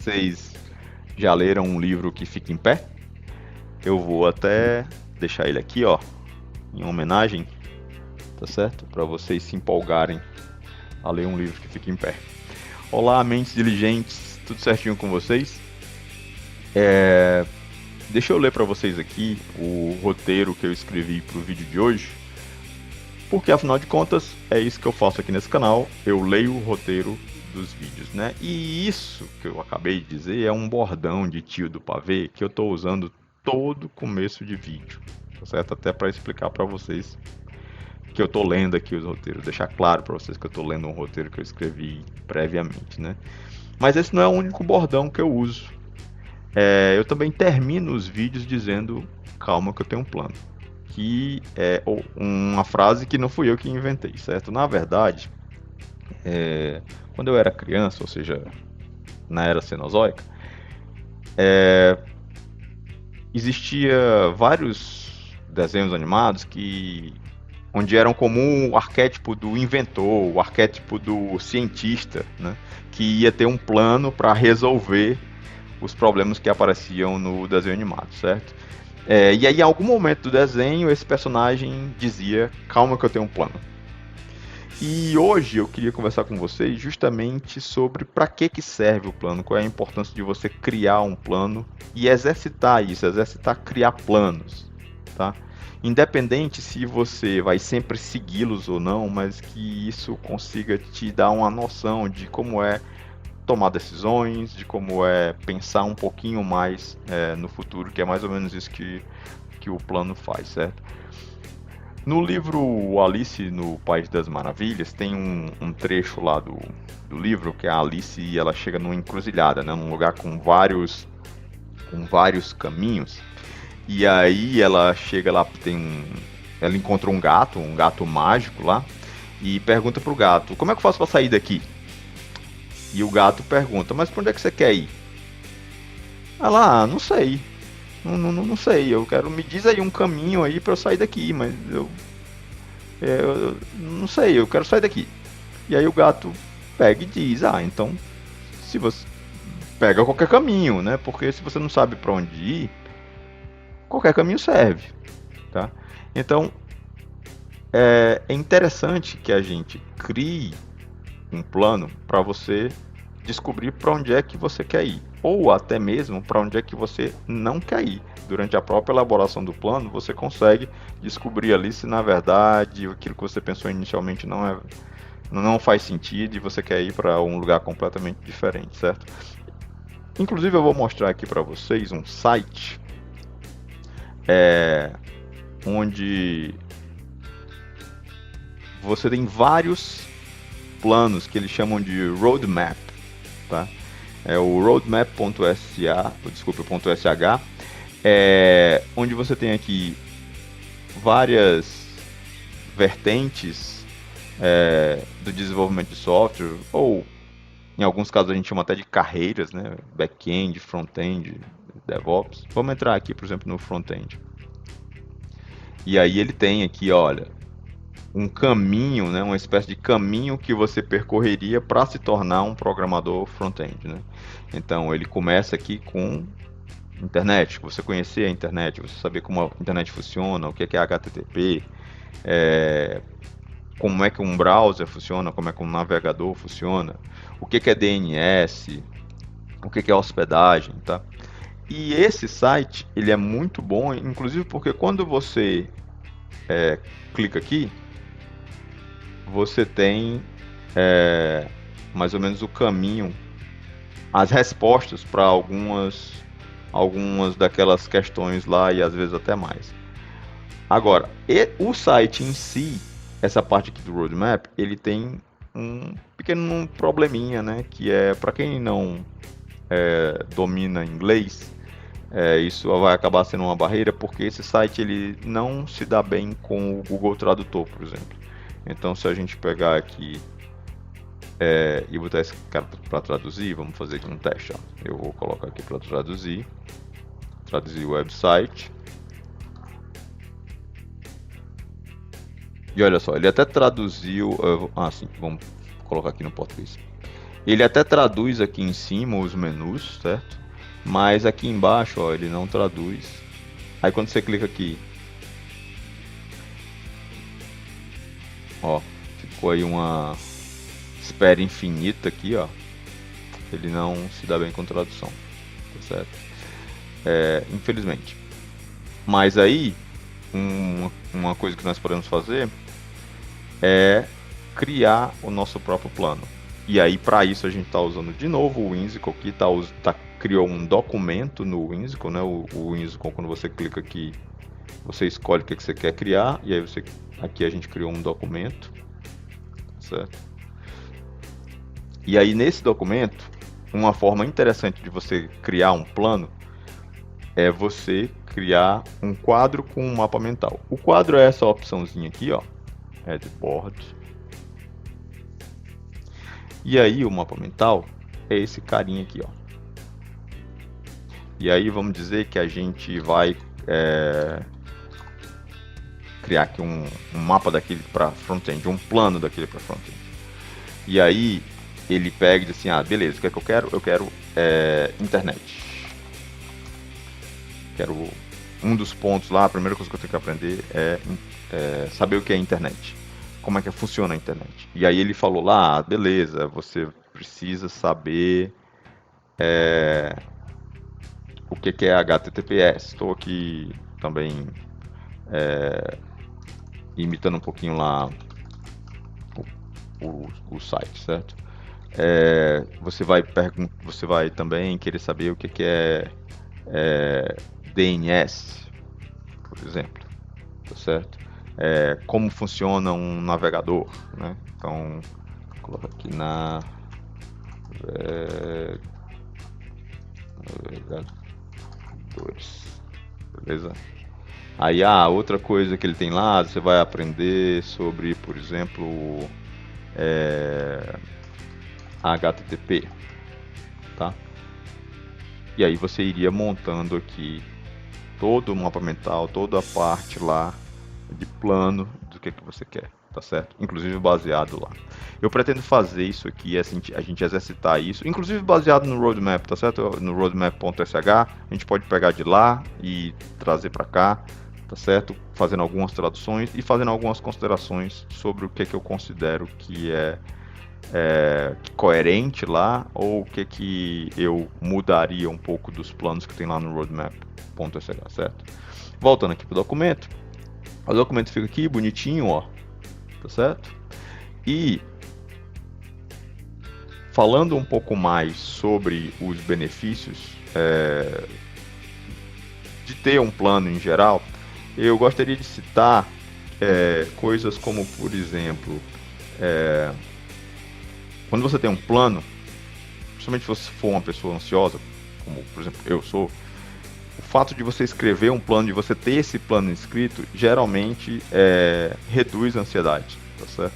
Vocês já leram um livro que fica em pé? Eu vou até deixar ele aqui, ó, em homenagem, tá certo? Para vocês se empolgarem a ler um livro que fica em pé. Olá, mentes diligentes, tudo certinho com vocês? Deixa eu ler para vocês aqui o roteiro que eu escrevi para o vídeo de hoje, porque afinal de contas é isso que eu faço aqui nesse canal, eu leio o roteiro dos vídeos, né? E isso que eu acabei de dizer é um bordão de tio do pavê que eu estou usando todo começo de vídeo, tá certo? Até para explicar para vocês que eu estou lendo aqui os roteiros, deixar claro para vocês que eu estou lendo um roteiro que eu escrevi previamente, né? Mas esse não é o único bordão que eu uso. Eu também termino os vídeos dizendo calma que eu tenho um plano, que é uma frase que não fui eu que inventei, certo? Na verdade, quando eu era criança, ou seja, na era cenozoica, existia vários desenhos animados onde eram comum o arquétipo do inventor, o arquétipo do cientista, né, que ia ter um plano para resolver os problemas que apareciam no desenho animado, certo? E aí, em algum momento do desenho, esse personagem dizia: calma que eu tenho um plano. E hoje eu queria conversar com vocês justamente sobre para que serve o plano, qual é a importância de você criar um plano e exercitar isso, exercitar criar planos, tá? Independente se você vai sempre segui-los ou não, mas que isso consiga te dar uma noção de como é tomar decisões, de como é pensar um pouquinho mais no futuro, que é mais ou menos isso que o plano faz, certo? No livro Alice no País das Maravilhas, tem um trecho lá do livro que a Alice ela chega numa encruzilhada, né, num lugar com vários caminhos. E aí ela chega lá, ela encontra um gato mágico lá, e pergunta pro gato: como é que eu faço para sair daqui? E o gato pergunta: mas para onde é que você quer ir? Ela: não sei. Não sei, me diz aí um caminho aí para eu sair daqui, mas eu não sei, eu quero sair daqui. E aí o gato pega e diz: então se você pega qualquer caminho, né? Porque se você não sabe para onde ir, qualquer caminho serve, tá? Então é interessante que a gente crie um plano para você descobrir para onde é que você quer ir, ou até mesmo para onde é que você não quer ir. Durante a própria elaboração do plano, você consegue descobrir ali se na verdade aquilo que você pensou inicialmente não faz sentido e você quer ir para um lugar completamente diferente, certo? Inclusive eu vou mostrar aqui para vocês um site onde você tem vários planos que eles chamam de roadmap, tá? É o roadmap.sh, onde você tem aqui várias vertentes do desenvolvimento de software, ou em alguns casos a gente chama até de carreiras, né? Back-end, front-end, DevOps. Vamos entrar aqui, por exemplo, no front-end. E aí ele tem aqui, olha, um caminho, né, uma espécie de caminho que você percorreria para se tornar um programador front-end, né? Então ele começa aqui com internet, você conhecer a internet, você saber como a internet funciona, o que é HTTP, como é que um browser funciona, como é que um navegador funciona, o que é DNS, o que é hospedagem, tá? E esse site, ele é muito bom, inclusive porque quando você clica aqui, você tem mais ou menos o caminho, as respostas para algumas daquelas questões lá e às vezes até mais. Agora, o site em si, essa parte aqui do roadmap, ele tem um pequeno probleminha, né? Que é para quem não domina inglês, isso vai acabar sendo uma barreira, porque esse site ele não se dá bem com o Google Tradutor, por exemplo. Então, se a gente pegar aqui e botar esse cara para traduzir, vamos fazer aqui um teste. Ó. Eu vou colocar aqui para traduzir o website. E olha só, ele até traduziu. Sim, vamos colocar aqui no português. Ele até traduz aqui em cima os menus, certo? Mas aqui embaixo, ó, ele não traduz. Aí quando você clica aqui, ó, ficou aí uma espera infinita aqui, ó. Ele não se dá bem com tradução, tá certo? Infelizmente. Mas aí, uma coisa que nós podemos fazer é criar o nosso próprio plano. E aí, para isso, a gente está usando de novo o Whimsical aqui, criou um documento no Whimsical, né? O Whimsical, quando você clica aqui, você escolhe o que você quer criar, e aí aqui a gente criou um documento, certo? E aí, nesse documento, uma forma interessante de você criar um plano é você criar um quadro com um mapa mental. O quadro é essa opçãozinha aqui, ó, Headboard. E aí o mapa mental é esse carinha aqui, ó. E aí vamos dizer que a gente vai criar aqui um mapa daquele para front-end, um plano daquele para front-end. E aí ele pega e diz assim, beleza, o que é que eu quero? Eu quero internet. Quero um dos pontos lá, a primeira coisa que eu tenho que aprender é saber o que é internet. Como é que funciona a internet. E aí ele falou lá, beleza, você precisa saber o que é HTTPS. Estou aqui também imitando um pouquinho lá o site, certo? Você vai também querer saber o que é DNS, por exemplo, tá certo? Como funciona um navegador, né? Então, coloca aqui navegadores, beleza? Aí outra coisa que ele tem lá, você vai aprender sobre, por exemplo, HTTP, tá? E aí você iria montando aqui todo o mapa mental, toda a parte lá de plano do que você quer, tá certo? Inclusive baseado lá. Eu pretendo fazer isso aqui, a gente exercitar isso, inclusive baseado no roadmap, tá certo? No roadmap.sh, a gente pode pegar de lá e trazer para cá, tá certo? Fazendo algumas traduções e fazendo algumas considerações sobre o que eu considero que é coerente lá, ou o que eu mudaria um pouco dos planos que tem lá no roadmap.sh, certo? Voltando aqui pro documento, o documento fica aqui bonitinho, ó, tá certo? E falando um pouco mais sobre os benefícios de ter um plano em geral, eu gostaria de citar coisas como, por exemplo, quando você tem um plano, principalmente se você for uma pessoa ansiosa, como por exemplo eu sou, o fato de você escrever um plano, de você ter esse plano escrito, geralmente reduz a ansiedade, tá certo?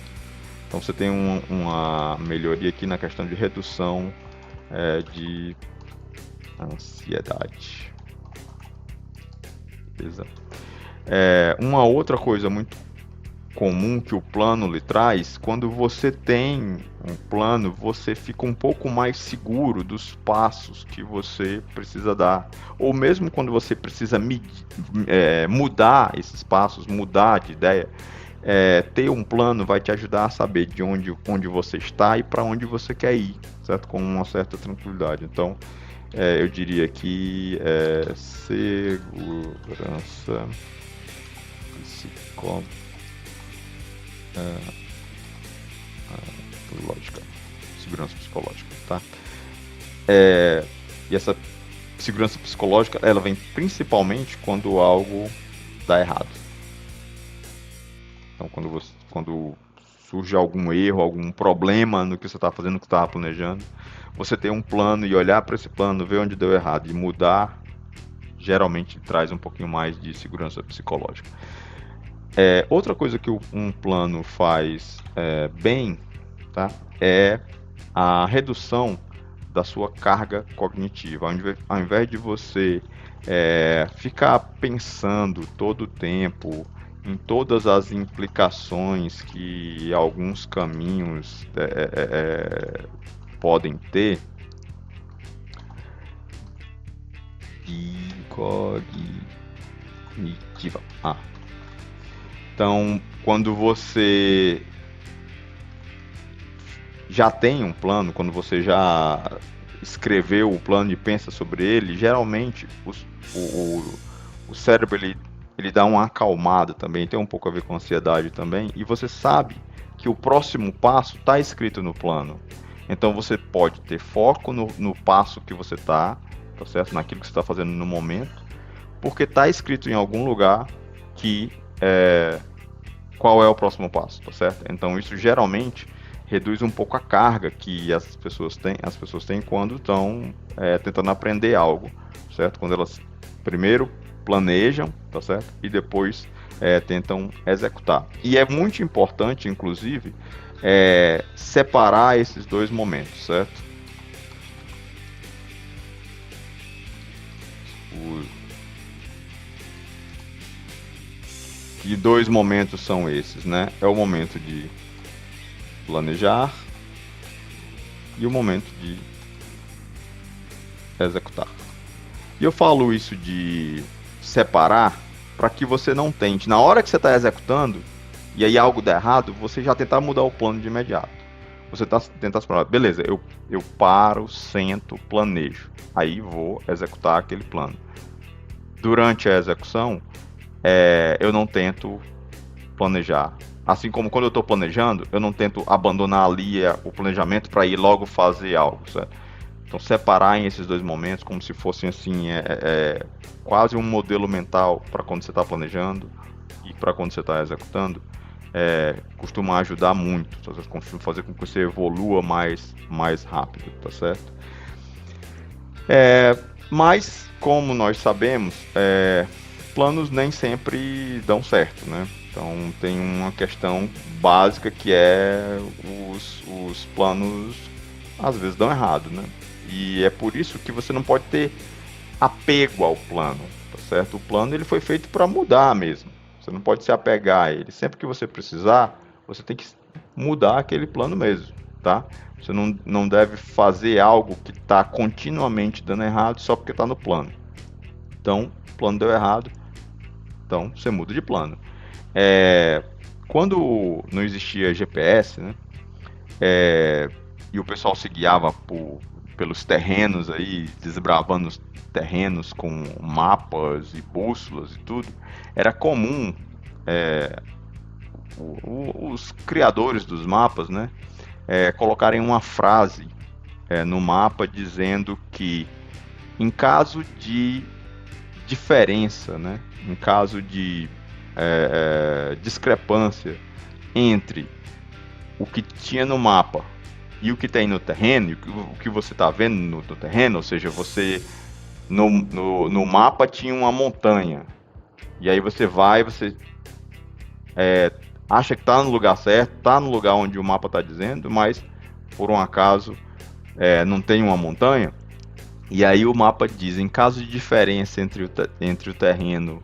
Então você tem uma melhoria aqui na questão de redução de ansiedade. Beleza? Uma outra coisa muito comum que o plano lhe traz, quando você tem um plano, você fica um pouco mais seguro dos passos que você precisa dar. Ou mesmo quando você precisa mudar esses passos, mudar de ideia, ter um plano vai te ajudar a saber de onde você está e para onde você quer ir, certo? Com uma certa tranquilidade. Então, eu diria que segurança psicológica, segurança psicológica, tá? E essa segurança psicológica, ela vem principalmente quando algo dá errado. Então, quando surge algum erro, algum problema no que você está fazendo, no que você estava planejando, você ter um plano e olhar para esse plano, ver onde deu errado e mudar, geralmente traz um pouquinho mais de segurança psicológica. Outra coisa que um plano faz bem, tá, é a redução da sua carga cognitiva. Ao invés de você ficar pensando todo o tempo em todas as implicações que alguns caminhos podem ter cognitiva. Então, quando você já tem um plano, quando você já escreveu o plano e pensa sobre ele, geralmente o cérebro ele dá uma acalmada também, tem um pouco a ver com ansiedade também, e você sabe que o próximo passo está escrito no plano. Então você pode ter foco no passo que você está, tá certo? Naquilo que você está fazendo no momento, porque está escrito em algum lugar que qual é o próximo passo, tá certo? Então isso geralmente reduz um pouco a carga que as pessoas têm quando estão tentando aprender algo, certo? Quando elas primeiro planejam, tá certo? E depois tentam executar. E é muito importante, inclusive, separar esses dois momentos, certo? Que dois momentos são esses, né? É o momento de planejar e o momento de executar. E eu falo isso de separar para que você não tente, na hora que você está executando, e aí algo dá errado, você já tentar mudar o plano de imediato. Você tentar se falar, beleza, eu paro, sento, planejo. Aí vou executar aquele plano. Durante a execução, eu não tento planejar. Assim como quando eu estou planejando, eu não tento abandonar ali o planejamento para ir logo fazer algo, certo? Então separar em esses dois momentos como se fossem assim, quase um modelo mental para quando você está planejando e para quando você está executando, costuma ajudar muito, costuma fazer com que você evolua mais rápido, tá certo? Mas, como nós sabemos, planos nem sempre dão certo, né? Então tem uma questão básica que os planos às vezes dão errado, né? E é por isso que você não pode ter apego ao plano, tá certo? O plano ele foi feito para mudar mesmo. Você não pode se apegar a ele. Sempre que você precisar, você tem que mudar aquele plano mesmo, tá? Você não deve fazer algo que está continuamente dando errado só porque está no plano. Então, o plano deu errado, então você muda de plano. Quando não existia GPS, né? E o pessoal se guiava pelos terrenos aí, desbravando os terrenos com mapas e bússolas e tudo, era comum os criadores dos mapas, né, colocarem uma frase no mapa dizendo que em caso de diferença, né, em caso de discrepância entre o que tinha no mapa e o que tem no terreno, o que você está vendo no terreno, ou seja, você no mapa tinha uma montanha, e aí você acha que está no lugar certo, está no lugar onde o mapa está dizendo, mas por um acaso não tem uma montanha, e aí o mapa diz, em caso de diferença entre o terreno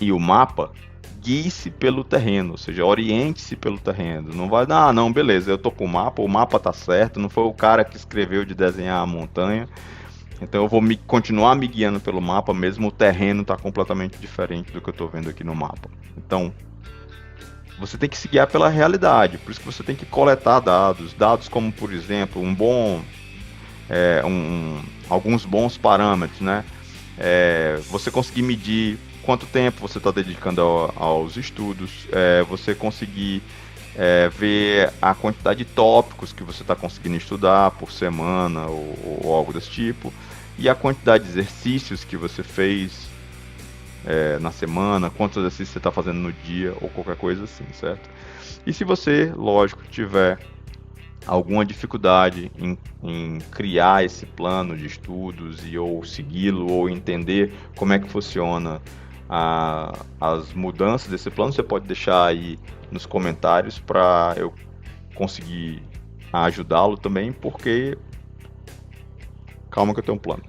e o mapa, guie-se pelo terreno, ou seja, oriente-se pelo terreno. Não vai dar, não, beleza, eu tô com o mapa tá certo, não foi o cara que escreveu de desenhar a montanha, então eu vou continuar me guiando pelo mapa, mesmo o terreno tá completamente diferente do que eu tô vendo aqui no mapa. Então, você tem que se guiar pela realidade, por isso que você tem que coletar dados como, por exemplo, alguns bons parâmetros, né? Você conseguir medir quanto tempo você está dedicando aos estudos, você conseguir ver a quantidade de tópicos que você está conseguindo estudar por semana ou algo desse tipo, e a quantidade de exercícios que você fez na semana, quantos exercícios você está fazendo no dia ou qualquer coisa assim, certo? E se você, lógico, tiver alguma dificuldade em criar esse plano de estudos ou segui-lo ou entender como é que funciona as mudanças desse plano, você pode deixar aí nos comentários para eu conseguir ajudá-lo também, porque calma que eu tenho um plano.